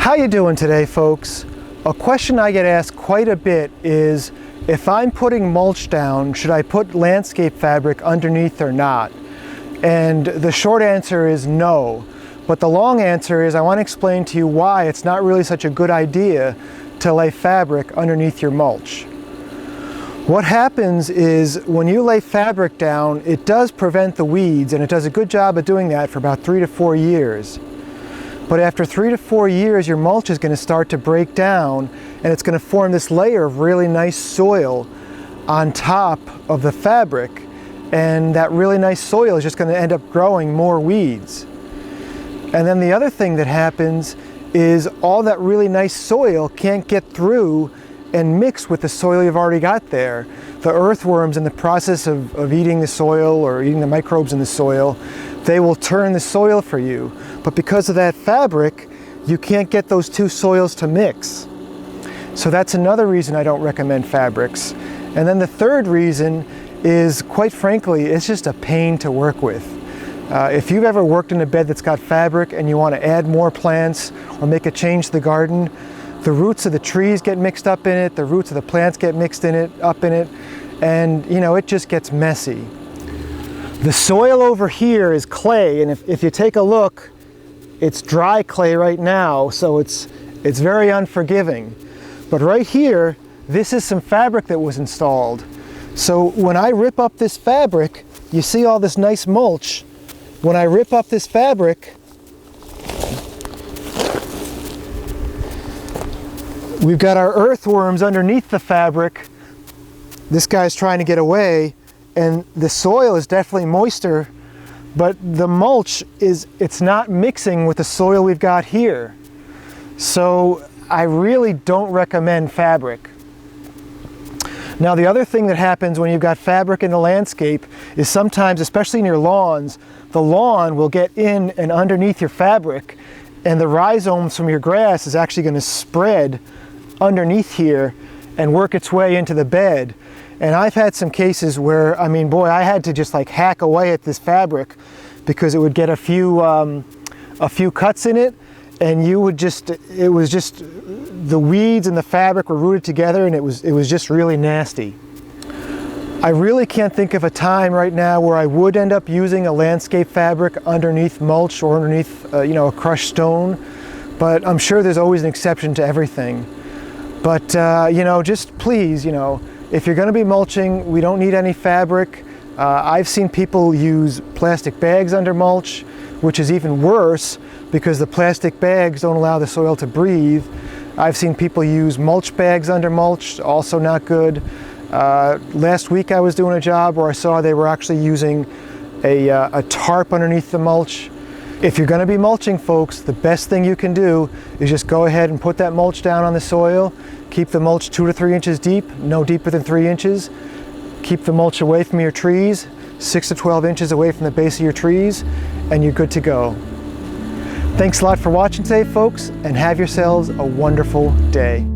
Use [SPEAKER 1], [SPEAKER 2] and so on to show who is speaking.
[SPEAKER 1] How you doing today, folks? A question I get asked quite a bit is, if I'm putting mulch down, should I put landscape fabric underneath or not? And the short answer is no. But the long answer is I want to explain to you why it's not really such a good idea to lay fabric underneath your mulch. What happens is when you lay fabric down, it does prevent the weeds, and it does a good job of doing that for about 3 to 4 years. But after 3 to 4 years, your mulch is going to start to break down, and it's going to form this layer of really nice soil on top of the fabric, and that really nice soil is just going to end up growing more weeds. And then the other thing that happens is all that really nice soil can't get through and mix with the soil you've already got there. The earthworms, in the process of eating the soil or eating the microbes in the soil, they will turn the soil for you. But because of that fabric, you can't get those two soils to mix. So that's another reason I don't recommend fabrics. And then the third reason is, quite frankly, it's just a pain to work with. If you've ever worked in a bed that's got fabric and you want to add more plants or make a change to the garden, the roots of the trees get mixed up in it, the roots of the plants get mixed in it, and it just gets messy. The soil over here is clay, and if you take a look, it's dry clay right now, so it's very unforgiving. But right here, this is some fabric that was installed. So when I rip up this fabric, you see all this nice mulch. When I rip up this fabric, we've got our earthworms underneath the fabric. This guy's trying to get away, and the soil is definitely moister, but the mulch it's not mixing with the soil we've got here. So I really don't recommend fabric. Now, the other thing that happens when you've got fabric in the landscape is sometimes, especially in your lawns, the lawn will get in and underneath your fabric, and the rhizomes from your grass is actually going to spread underneath here and work its way into the bed. And I've had some cases where, I had to just like hack away at this fabric because it would get a few cuts in it, and it was just the weeds and the fabric were rooted together, and it was just really nasty. I really can't think of a time right now where I would end up using a landscape fabric underneath mulch or underneath a crushed stone, but I'm sure there's always an exception to everything. But just please, if you're going to be mulching, we don't need any fabric. I've seen people use plastic bags under mulch, which is even worse because the plastic bags don't allow the soil to breathe. I've seen people use mulch bags under mulch, also not good. Last week I was doing a job where I saw they were actually using a tarp underneath the mulch. If you're going to be mulching, folks, the best thing you can do is just go ahead and put that mulch down on the soil. Keep the mulch 2 to 3 inches deep, no deeper than 3 inches. Keep the mulch away from your trees, 6 to 12 inches away from the base of your trees, and you're good to go. Thanks a lot for watching today, folks, and have yourselves a wonderful day.